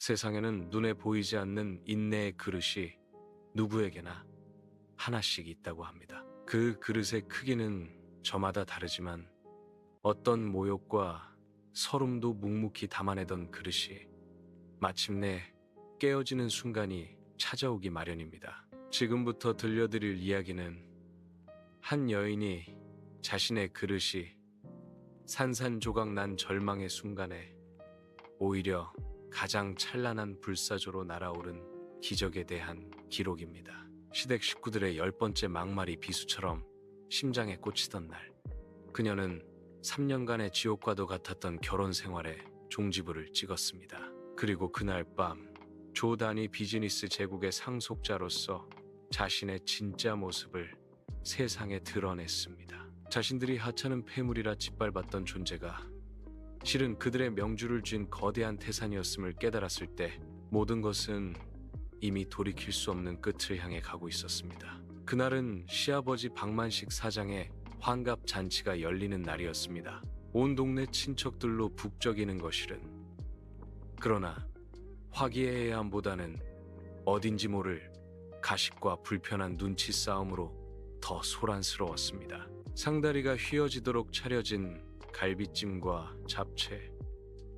세상에는 눈에 보이지 않는 인내의 그릇이 누구에게나 하나씩 있다고 합니다. 그 그릇의 크기는 저마다 다르지만 어떤 모욕과 서름도 묵묵히 담아내던 그릇이 마침내 깨어지는 순간이 찾아오기 마련입니다. 지금부터 들려드릴 이야기는 한 여인이 자신의 그릇이 산산조각 난 절망의 순간에 오히려 가장 찬란한 불사조로 날아오른 기적에 대한 기록입니다. 시댁 식구들의 10번째 막말이 비수처럼 심장에 꽂히던 날, 그녀는 3년간의 지옥과도 같았던 결혼 생활에 종지부를 찍었습니다. 그리고 그날 밤, 조단위 비즈니스 제국의 상속자로서 자신의 진짜 모습을 세상에 드러냈습니다. 자신들이 하찮은 폐물이라 짓밟았던 존재가 실은 그들의 명주를 쥔 거대한 태산이었음을 깨달았을 때 모든 것은 이미 돌이킬 수 없는 끝을 향해 가고 있었습니다. 그날은 시아버지 박만식 사장의 환갑 잔치가 열리는 날이었습니다. 온 동네 친척들로 북적이는 것일은 그러나 화기애애함보다는 어딘지 모를 가식과 불편한 눈치 싸움으로 더 소란스러웠습니다. 상다리가 휘어지도록 차려진 갈비찜과 잡채,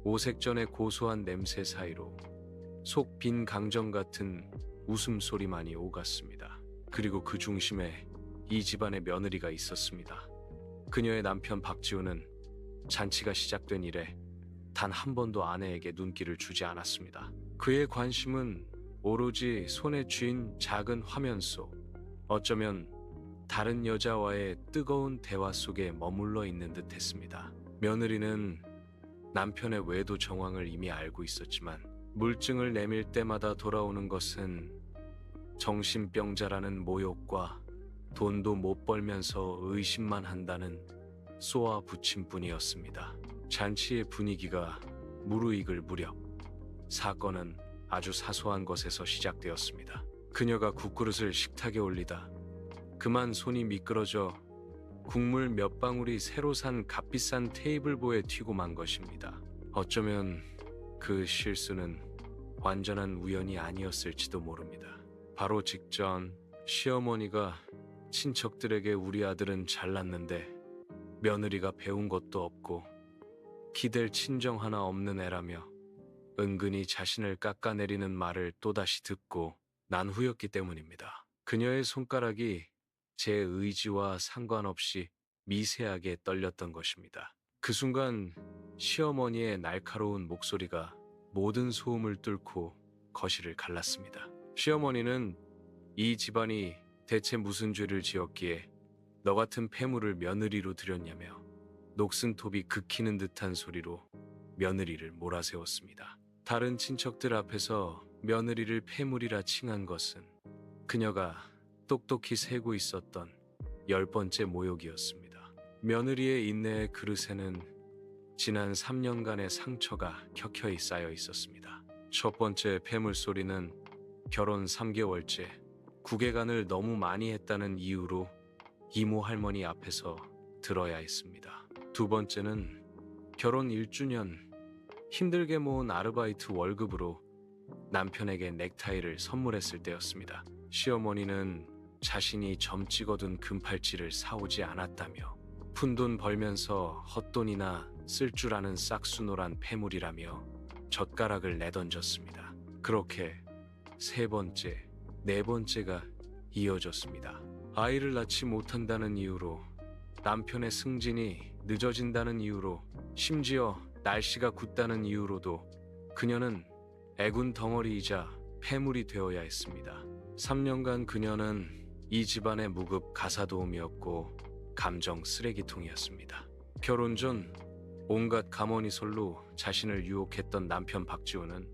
오색전의 고소한 냄새 사이로 속 빈 강정 같은 웃음소리만이 오갔습니다. 그리고 그 중심에 이 집안의 며느리가 있었습니다. 그녀의 남편 박지우는 잔치가 시작된 이래 단 한 번도 아내에게 눈길을 주지 않았습니다. 그의 관심은 오로지 손에 쥔 작은 화면 속, 어쩌면 다른 여자와의 뜨거운 대화 속에 머물러 있는 듯 했습니다. 며느리는 남편의 외도 정황을 이미 알고 있었지만 물증을 내밀 때마다 돌아오는 것은 정신병자라는 모욕과 돈도 못 벌면서 의심만 한다는 쏘아 붙임뿐이었습니다. 잔치의 분위기가 무르익을 무렵 사건은 아주 사소한 것에서 시작되었습니다. 그녀가 국그릇을 식탁에 올리다 그만 손이 미끄러져 국물 몇 방울이 새로 산 값비싼 테이블보에 튀고 만 것입니다. 어쩌면 그 실수는 완전한 우연이 아니었을지도 모릅니다. 바로 직전 시어머니가 친척들에게 우리 아들은 잘났는데 며느리가 배운 것도 없고 기댈 친정 하나 없는 애라며 은근히 자신을 깎아내리는 말을 또다시 듣고 난 후였기 때문입니다. 그녀의 손가락이 제 의지와 상관없이 미세하게 떨렸던 것입니다. 그 순간 시어머니의 날카로운 목소리가 모든 소음을 뚫고 거실을 갈랐습니다. 시어머니는 이 집안이 대체 무슨 죄를 지었기에 너 같은 폐물을 며느리로 들였냐며 녹슨톱이 긁히는 듯한 소리로 며느리를 몰아세웠습니다. 다른 친척들 앞에서 며느리를 폐물이라 칭한 것은 그녀가 똑똑히 세고 있었던 10번째 모욕이었습니다. 며느리의 인내의 그릇에는 지난 3년간의 상처가 켜켜이 쌓여 있었습니다. 첫 번째 폐물 소리는 결혼 3개월째 국외간을 너무 많이 했다는 이유로 이모 할머니 앞에서 들어야 했습니다. 두 번째는 결혼 1주년 힘들게 모은 아르바이트 월급으로 남편에게 넥타이를 선물했을 때였습니다. 시어머니는 자신이 점 찍어둔 금팔찌를 사오지 않았다며 푼돈 벌면서 헛돈이나 쓸 줄 아는 싹수노란 폐물이라며 젓가락을 내던졌습니다. 그렇게 세 번째, 네 번째가 이어졌습니다. 아이를 낳지 못한다는 이유로, 남편의 승진이 늦어진다는 이유로, 심지어 날씨가 굳다는 이유로도 그녀는 애군 덩어리이자 폐물이 되어야 했습니다. 3년간 그녀는 이 집안의 무급 가사도우미였고 감정 쓰레기통이었습니다. 결혼 전 온갖 가모니솔로 자신을 유혹했던 남편 박지우는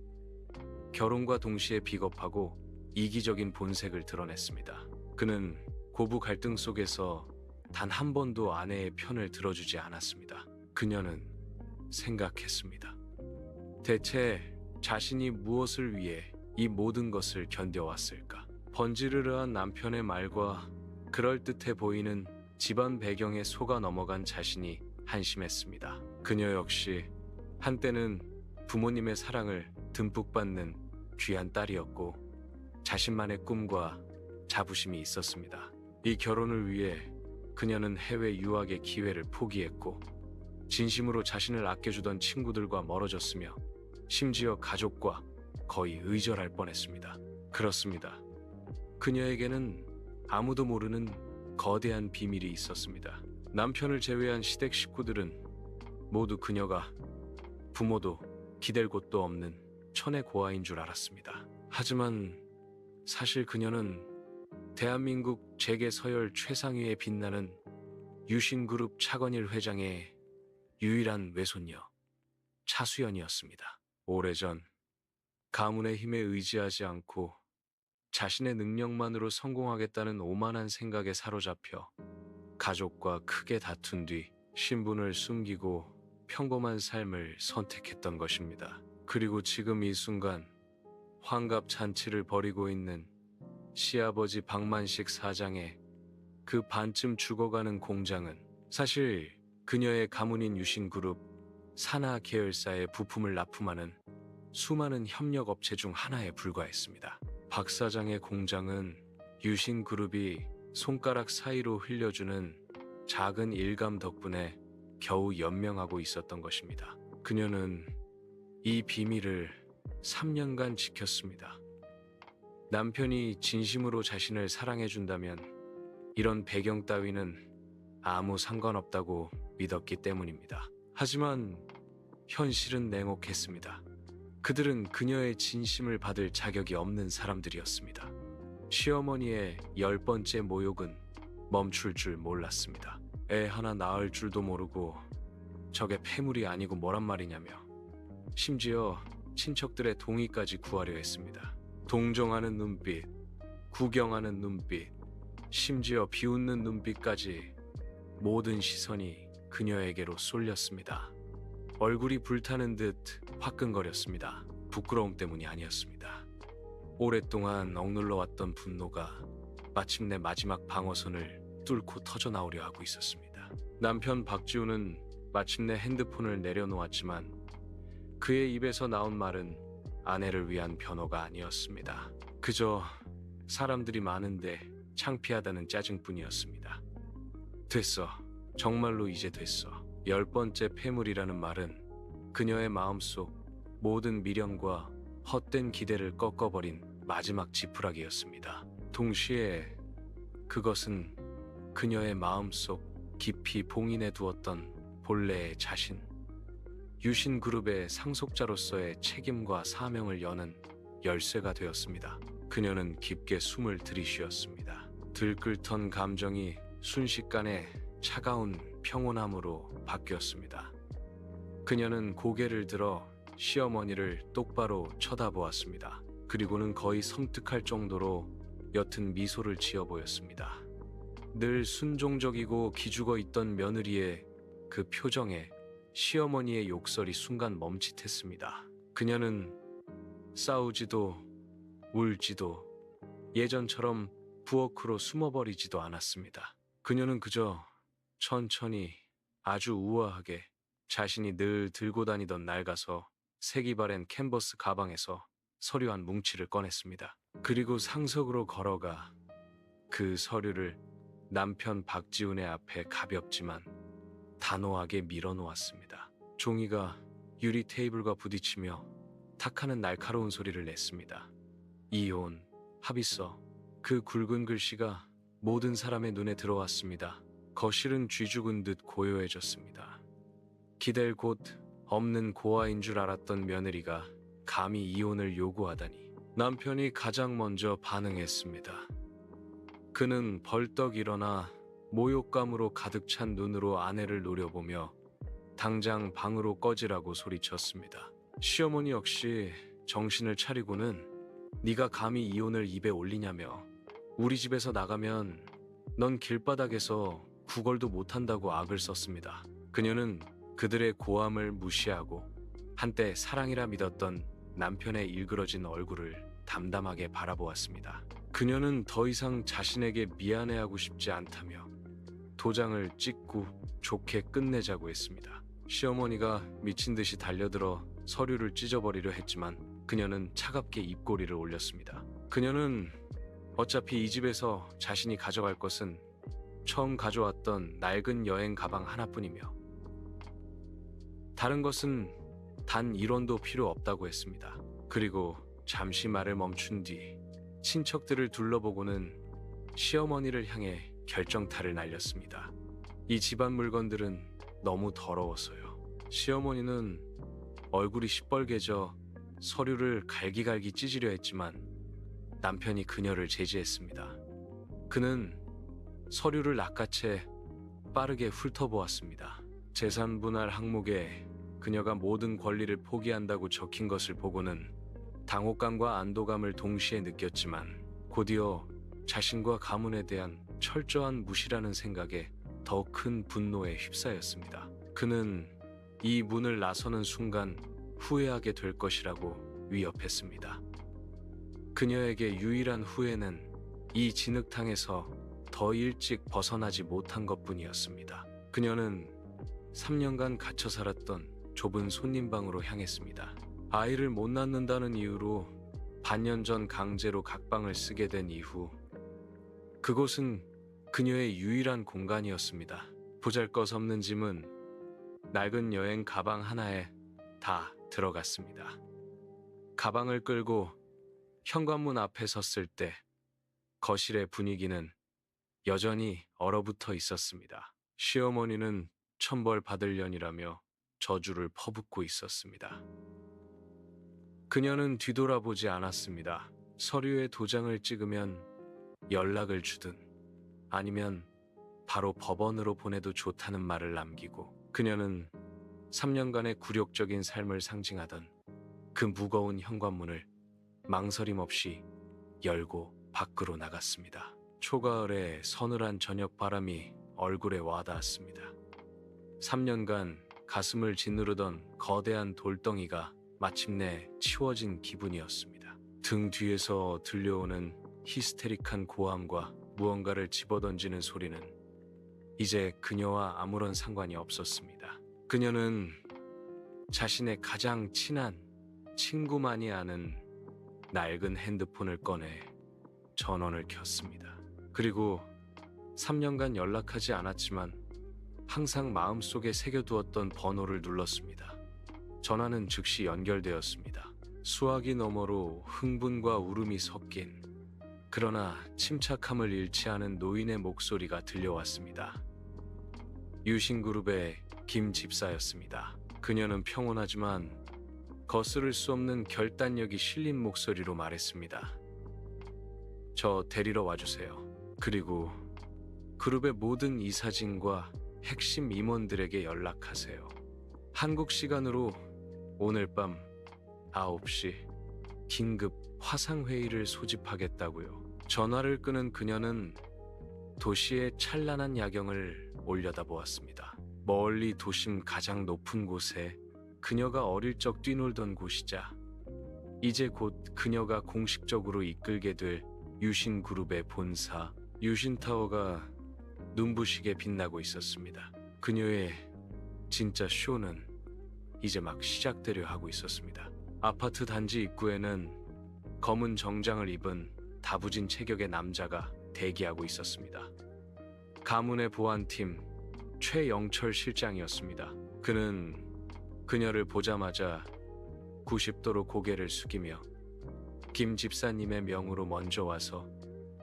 결혼과 동시에 비겁하고 이기적인 본색을 드러냈습니다. 그는 고부 갈등 속에서 단 한 번도 아내의 편을 들어주지 않았습니다. 그녀는 생각했습니다. 대체 자신이 무엇을 위해 이 모든 것을 견뎌왔을까? 번지르르한 남편의 말과 그럴듯해 보이는 집안 배경에 속아 넘어간 자신이 한심했습니다. 그녀 역시 한때는 부모님의 사랑을 듬뿍 받는 귀한 딸이었고 자신만의 꿈과 자부심이 있었습니다. 이 결혼을 위해 그녀는 해외 유학의 기회를 포기했고 진심으로 자신을 아껴주던 친구들과 멀어졌으며 심지어 가족과 거의 의절할 뻔했습니다. 그렇습니다. 그녀에게는 아무도 모르는 거대한 비밀이 있었습니다. 남편을 제외한 시댁 식구들은 모두 그녀가 부모도 기댈 곳도 없는 천의 고아인 줄 알았습니다. 하지만 사실 그녀는 대한민국 재계 서열 최상위에 빛나는 유신그룹 차건일 회장의 유일한 외손녀 차수연이었습니다. 오래전 가문의 힘에 의지하지 않고 자신의 능력만으로 성공하겠다는 오만한 생각에 사로잡혀 가족과 크게 다툰 뒤 신분을 숨기고 평범한 삶을 선택했던 것입니다. 그리고 지금 이 순간 환갑 잔치를 벌이고 있는 시아버지 박만식 사장의 그 반쯤 죽어가는 공장은 사실 그녀의 가문인 유신그룹 산하 계열사의 부품을 납품하는 수많은 협력업체 중 하나에 불과했습니다. 박 사장의 공장은 유신그룹이 손가락 사이로 흘려주는 작은 일감 덕분에 겨우 연명하고 있었던 것입니다. 그녀는 이 비밀을 3년간 지켰습니다. 남편이 진심으로 자신을 사랑해준다면 이런 배경 따위는 아무 상관없다고 믿었기 때문입니다. 하지만 현실은 냉혹했습니다. 그들은 그녀의 진심을 받을 자격이 없는 사람들이었습니다. 시어머니의 10번째 모욕은 멈출 줄 몰랐습니다. 애 하나 낳을 줄도 모르고 저게 폐물이 아니고 뭐란 말이냐며 심지어 친척들의 동의까지 구하려 했습니다. 동정하는 눈빛, 구경하는 눈빛, 심지어 비웃는 눈빛까지 모든 시선이 그녀에게로 쏠렸습니다. 얼굴이 불타는 듯 화끈거렸습니다. 부끄러움 때문이 아니었습니다. 오랫동안 억눌러왔던 분노가 마침내 마지막 방어선을 뚫고 터져나오려 하고 있었습니다. 남편 박지우는 마침내 핸드폰을 내려놓았지만 그의 입에서 나온 말은 아내를 위한 변호가 아니었습니다. 그저 사람들이 많은데 창피하다는 짜증뿐이었습니다. 됐어. 정말로 이제 됐어. 10번째 폐물이라는 말은 그녀의 마음속 모든 미련과 헛된 기대를 꺾어버린 마지막 지푸라기였습니다. 동시에 그것은 그녀의 마음속 깊이 봉인해 두었던 본래의 자신, 유신그룹의 상속자로서의 책임과 사명을 여는 열쇠가 되었습니다. 그녀는 깊게 숨을 들이쉬었습니다. 들끓던 감정이 순식간에 차가운 평온함으로 바뀌었습니다. 그녀는 고개를 들어 시어머니를 똑바로 쳐다보았습니다. 그리고는 거의 섬뜩할 정도로 옅은 미소를 지어 보였습니다. 늘 순종적이고 기죽어 있던 며느리의 그 표정에 시어머니의 욕설이 순간 멈칫했습니다. 그녀는 싸우지도 울지도 예전처럼 부엌으로 숨어버리지도 않았습니다. 그녀는 그저 천천히 아주 우아하게 자신이 늘 들고 다니던 낡아서 색이 바랜 캔버스 가방에서 서류 한 뭉치를 꺼냈습니다. 그리고 상석으로 걸어가 그 서류를 남편 박지훈의 앞에 가볍지만 단호하게 밀어놓았습니다. 종이가 유리 테이블과 부딪히며 탁하는 날카로운 소리를 냈습니다. 이혼, 합의서, 그 굵은 글씨가 모든 사람의 눈에 들어왔습니다. 거실은 쥐죽은 듯 고요해졌습니다. 기댈 곳 없는 고아인 줄 알았던 며느리가 감히 이혼을 요구하다니 남편이 가장 먼저 반응했습니다. 그는 벌떡 일어나 모욕감으로 가득 찬 눈으로 아내를 노려보며 당장 방으로 꺼지라고 소리쳤습니다. 시어머니 역시 정신을 차리고는 네가 감히 이혼을 입에 올리냐며 우리 집에서 나가면 넌 길바닥에서 구걸도 못한다고 악을 썼습니다. 그녀는 그들의 고함을 무시하고 한때 사랑이라 믿었던 남편의 일그러진 얼굴을 담담하게 바라보았습니다. 그녀는 더 이상 자신에게 미안해하고 싶지 않다며 도장을 찍고 좋게 끝내자고 했습니다. 시어머니가 미친 듯이 달려들어 서류를 찢어버리려 했지만 그녀는 차갑게 입꼬리를 올렸습니다. 그녀는 어차피 이 집에서 자신이 가져갈 것은 처음 가져왔던 낡은 여행 가방 하나뿐이며 다른 것은 단 1원도 필요 없다고 했습니다. 그리고 잠시 말을 멈춘 뒤 친척들을 둘러보고는 시어머니를 향해 결정타를 날렸습니다. 이 집안 물건들은 너무 더러워서요. 시어머니는 얼굴이 시뻘개져 서류를 갈기갈기 찢으려 했지만 남편이 그녀를 제지했습니다. 그는 서류를 낚아채 빠르게 훑어보았습니다. 재산 분할 항목에 그녀가 모든 권리를 포기한다고 적힌 것을 보고는 당혹감과 안도감을 동시에 느꼈지만 곧이어 자신과 가문에 대한 철저한 무시라는 생각에 더 큰 분노에 휩싸였습니다. 그는 이 문을 나서는 순간 후회하게 될 것이라고 위협했습니다. 그녀에게 유일한 후회는 이 진흙탕에서 더 일찍 벗어나지 못한 것뿐이었습니다. 그녀는 3년간 갇혀 살았던 좁은 손님방으로 향했습니다. 아이를 못 낳는다는 이유로 반년 전 강제로 각방을 쓰게 된 이후 그곳은 그녀의 유일한 공간이었습니다. 보잘것없는 짐은 낡은 여행 가방 하나에 다 들어갔습니다. 가방을 끌고 현관문 앞에 섰을 때 거실의 분위기는 여전히 얼어붙어 있었습니다. 시어머니는 천벌 받으려니라며 저주를 퍼붓고 있었습니다. 그녀는 뒤돌아보지 않았습니다. 서류에 도장을 찍으면 연락을 주든 아니면 바로 법원으로 보내도 좋다는 말을 남기고 그녀는 3년간의 굴욕적인 삶을 상징하던 그 무거운 현관문을 망설임 없이 열고 밖으로 나갔습니다. 초가을에 서늘한 저녁 바람이 얼굴에 와닿았습니다. 3년간 가슴을 짓누르던 거대한 돌덩이가 마침내 치워진 기분이었습니다. 등 뒤에서 들려오는 히스테릭한 고함과 무언가를 집어던지는 소리는 이제 그녀와 아무런 상관이 없었습니다. 그녀는 자신의 가장 친한 친구만이 아는 낡은 핸드폰을 꺼내 전원을 켰습니다. 그리고 3년간 연락하지 않았지만 항상 마음속에 새겨두었던 번호를 눌렀습니다. 전화는 즉시 연결되었습니다. 수화기 너머로 흥분과 울음이 섞인 그러나 침착함을 잃지 않은 노인의 목소리가 들려왔습니다. 유신그룹의 김 집사였습니다. 그녀는 평온하지만 거스를 수 없는 결단력이 실린 목소리로 말했습니다. 저 데리러 와주세요. 그리고 그룹의 모든 이사진과 핵심 임원들에게 연락하세요. 한국 시간으로 오늘 밤 9시 긴급 화상회의를 소집하겠다고요. 전화를 끊은 그녀는 도시의 찬란한 야경을 올려다보았습니다. 멀리 도심 가장 높은 곳에 그녀가 어릴 적 뛰놀던 곳이자 이제 곧 그녀가 공식적으로 이끌게 될 유신그룹의 본사 유신타워가 눈부시게 빛나고 있었습니다. 그녀의 진짜 쇼는 이제 막 시작되려 하고 있었습니다. 아파트 단지 입구에는 검은 정장을 입은 다부진 체격의 남자가 대기하고 있었습니다. 가문의 보안팀 최영철 실장이었습니다. 그는 그녀를 보자마자 90도로 고개를 숙이며 김 집사님의 명으로 먼저 와서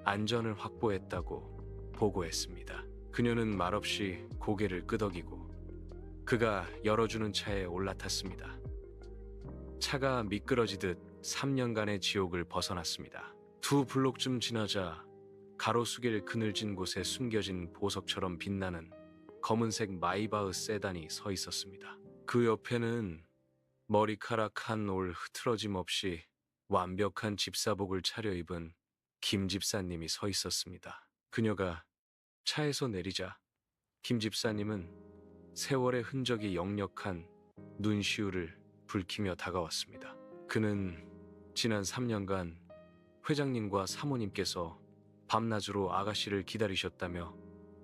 안전을 확보했다고 보고했습니다. 그녀는 말없이 고개를 끄덕이고 그가 열어주는 차에 올라탔습니다. 차가 미끄러지듯 3년간의 지옥을 벗어났습니다. 2블록쯤 지나자 가로수길 그늘진 곳에 숨겨진 보석처럼 빛나는 검은색 마이바흐 세단이 서 있었습니다. 그 옆에는 머리카락 한 올 흐트러짐 없이 완벽한 집사복을 차려입은 김 집사님이 서 있었습니다. 그녀가 차에서 내리자 김 집사님은 세월의 흔적이 역력한 눈시울을 붉히며 다가왔습니다. 그는 지난 3년간 회장님과 사모님께서 밤낮으로 아가씨를 기다리셨다며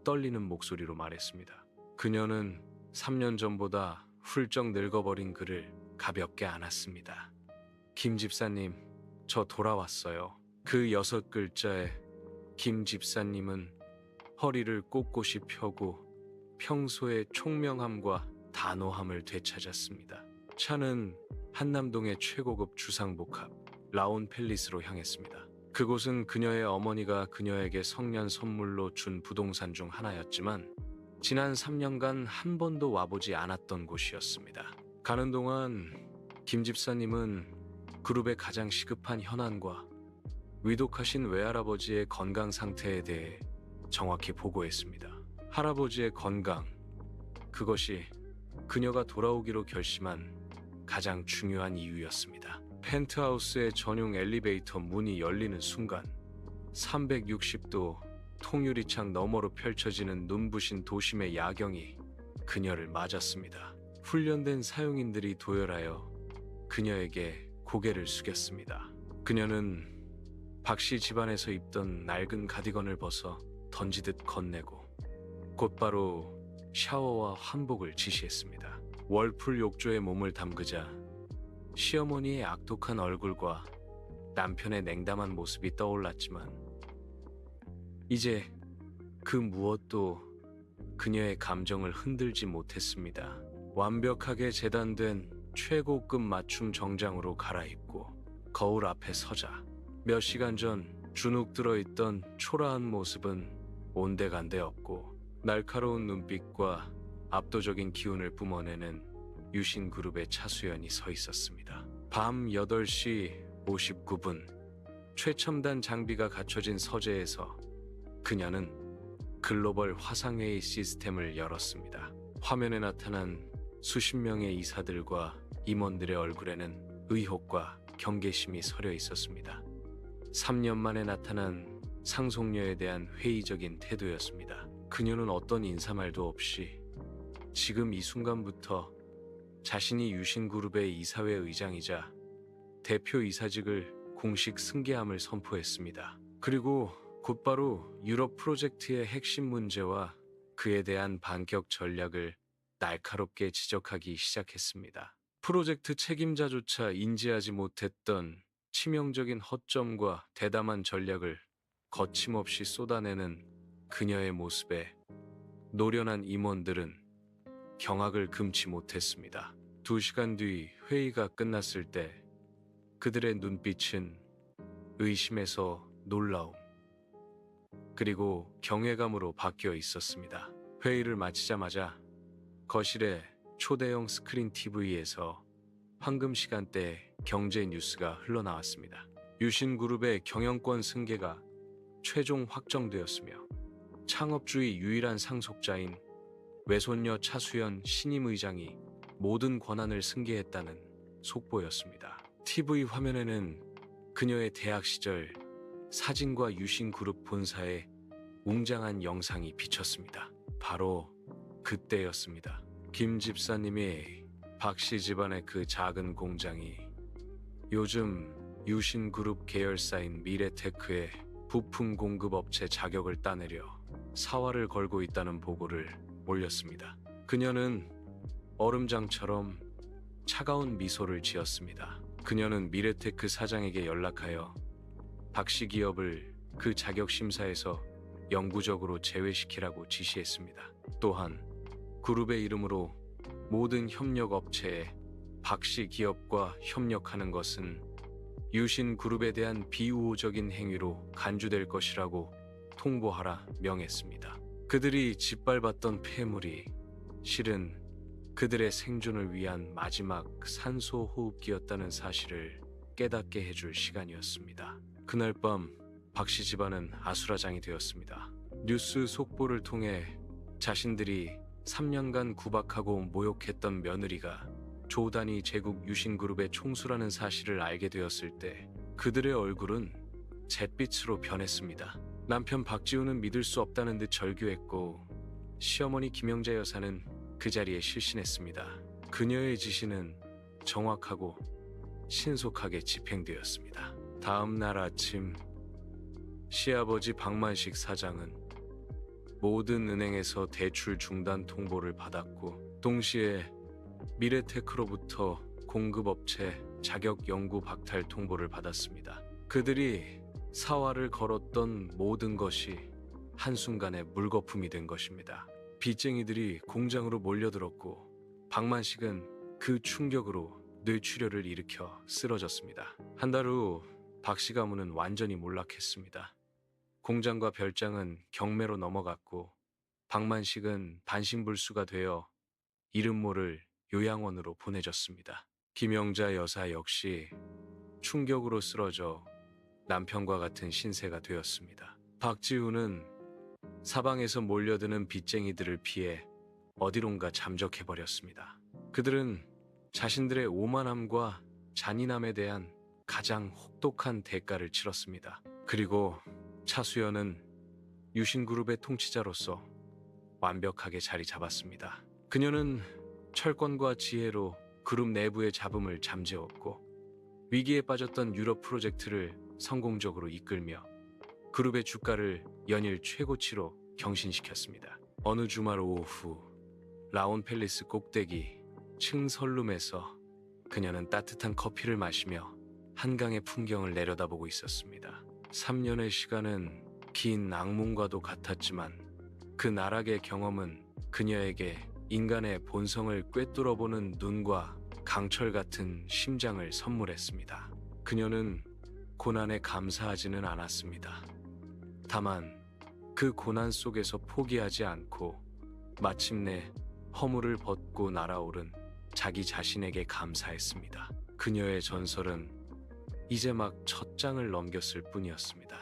떨리는 목소리로 말했습니다. 그녀는 3년 전보다 훌쩍 늙어버린 그를 가볍게 안았습니다. 김 집사님, 저 돌아왔어요. 그 6글자에 김 집사님은 허리를 꼿꼿이 펴고 평소의 총명함과 단호함을 되찾았습니다. 차는 한남동의 최고급 주상복합 라온 팰리스로 향했습니다. 그곳은 그녀의 어머니가 그녀에게 성년 선물로 준 부동산 중 하나였지만 지난 3년간 한 번도 와보지 않았던 곳이었습니다. 가는 동안 김 집사님은 그룹의 가장 시급한 현안과 위독하신 외할아버지의 건강 상태에 대해 정확히 보고했습니다. 할아버지의 건강, 그것이 그녀가 돌아오기로 결심한 가장 중요한 이유였습니다. 펜트하우스의 전용 엘리베이터 문이 열리는 순간 360도 통유리창 너머로 펼쳐지는 눈부신 도심의 야경이 그녀를 맞았습니다. 훈련된 사용인들이 도열하여 그녀에게 고개를 숙였습니다. 그녀는 박씨 집안에서 입던 낡은 가디건을 벗어 던지듯 건네고 곧바로 샤워와 환복을 지시했습니다. 월풀 욕조에 몸을 담그자 시어머니의 악독한 얼굴과 남편의 냉담한 모습이 떠올랐지만 이제 그 무엇도 그녀의 감정을 흔들지 못했습니다. 완벽하게 재단된 최고급 맞춤 정장으로 갈아입고 거울 앞에 서자 몇 시간 전 주눅 들어있던 초라한 모습은 온데간데 없고 날카로운 눈빛과 압도적인 기운을 뿜어내는 유신그룹의 차수연이 서 있었습니다. 밤 8시 59분 최첨단 장비가 갖춰진 서재에서 그녀는 글로벌 화상회의 시스템을 열었습니다. 화면에 나타난 수십 명의 이사들과 임원들의 얼굴에는 의혹과 경계심이 서려 있었습니다. 3년 만에 나타난 상속녀에 대한 회의적인 태도였습니다. 그녀는 어떤 인사말도 없이 지금 이 순간부터 자신이 유신그룹의 이사회 의장이자 대표 이사직을 공식 승계함을 선포했습니다. 그리고 곧바로 유럽 프로젝트의 핵심 문제와 그에 대한 반격 전략을 날카롭게 지적하기 시작했습니다. 프로젝트 책임자조차 인지하지 못했던 치명적인 허점과 대담한 전략을 거침없이 쏟아내는 그녀의 모습에 노련한 임원들은 경악을 금치 못했습니다. 2시간 뒤 회의가 끝났을 때 그들의 눈빛은 의심에서 놀라움 그리고 경외감으로 바뀌어 있었습니다. 회의를 마치자마자 거실의 초대형 스크린 TV에서 황금 시간대 경제 뉴스가 흘러나왔습니다. 유신그룹의 경영권 승계가 최종 확정되었으며 창업주의 유일한 상속자인 외손녀 차수연 신임 의장이 모든 권한을 승계했다는 속보였습니다. TV 화면에는 그녀의 대학 시절 사진과 유신그룹 본사의 웅장한 영상이 비쳤습니다. 바로 그때였습니다. 김 집사님이 박씨 집안의 그 작은 공장이 요즘 유신그룹 계열사인 미래테크의 부품 공급 업체 자격을 따내려 사활을 걸고 있다는 보고를 올렸습니다. 그녀는 얼음장처럼 차가운 미소를 지었습니다. 그녀는 미래테크 사장에게 연락하여 박씨 기업을 그 자격 심사에서 영구적으로 제외시키라고 지시했습니다. 또한 그룹의 이름으로 모든 협력 업체에 박씨 기업과 협력하는 것은 유신그룹에 대한 비우호적인 행위로 간주될 것이라고 통보하라 명했습니다. 그들이 짓밟았던 폐물이 실은 그들의 생존을 위한 마지막 산소 호흡기였다는 사실을 깨닫게 해줄 시간이었습니다. 그날 밤 박씨 집안은 아수라장이 되었습니다. 뉴스 속보를 통해 자신들이 3년간 구박하고 모욕했던 며느리가 조단위 제국 유신그룹의 총수라는 사실을 알게 되었을 때 그들의 얼굴은 잿빛으로 변했습니다. 남편 박지우는 믿을 수 없다는 듯 절규했고 시어머니 김영자 여사는 그 자리에 실신했습니다. 그녀의 지시는 정확하고 신속하게 집행되었습니다. 다음 날 아침 시아버지 박만식 사장은 모든 은행에서 대출 중단 통보를 받았고 동시에 미래테크로부터 공급업체 자격 연구 박탈 통보를 받았습니다. 그들이 사활을 걸었던 모든 것이 한순간에 물거품이 된 것입니다. 빚쟁이들이 공장으로 몰려들었고 박만식은 그 충격으로 뇌출혈을 일으켜 쓰러졌습니다. 한 달 후 박씨 가문은 완전히 몰락했습니다. 공장과 별장은 경매로 넘어갔고 박만식은 반신불수가 되어 이름 모를 요양원으로 보내졌습니다. 김영자 여사 역시 충격으로 쓰러져 남편과 같은 신세가 되었습니다. 박지우는 사방에서 몰려드는 빚쟁이들을 피해 어디론가 잠적해버렸습니다. 그들은 자신들의 오만함과 잔인함에 대한 가장 혹독한 대가를 치렀습니다. 그리고 차수연은 유신그룹의 통치자로서 완벽하게 자리 잡았습니다. 그녀는 철권과 지혜로 그룹 내부의 잡음을 잠재웠고 위기에 빠졌던 유럽 프로젝트를 성공적으로 이끌며 그룹의 주가를 연일 최고치로 경신시켰습니다. 어느 주말 오후 라온 팰리스 꼭대기 층설룸에서 그녀는 따뜻한 커피를 마시며 한강의 풍경을 내려다보고 있었습니다. 3년의 시간은 긴 악몽과도 같았지만 그 나락의 경험은 그녀에게 인간의 본성을 꿰뚫어보는 눈과 강철 같은 심장을 선물했습니다. 그녀는 고난에 감사하지는 않았습니다. 다만 그 고난 속에서 포기하지 않고 마침내 허물을 벗고 날아오른 자기 자신에게 감사했습니다. 그녀의 전설은 이제 막 첫 장을 넘겼을 뿐이었습니다.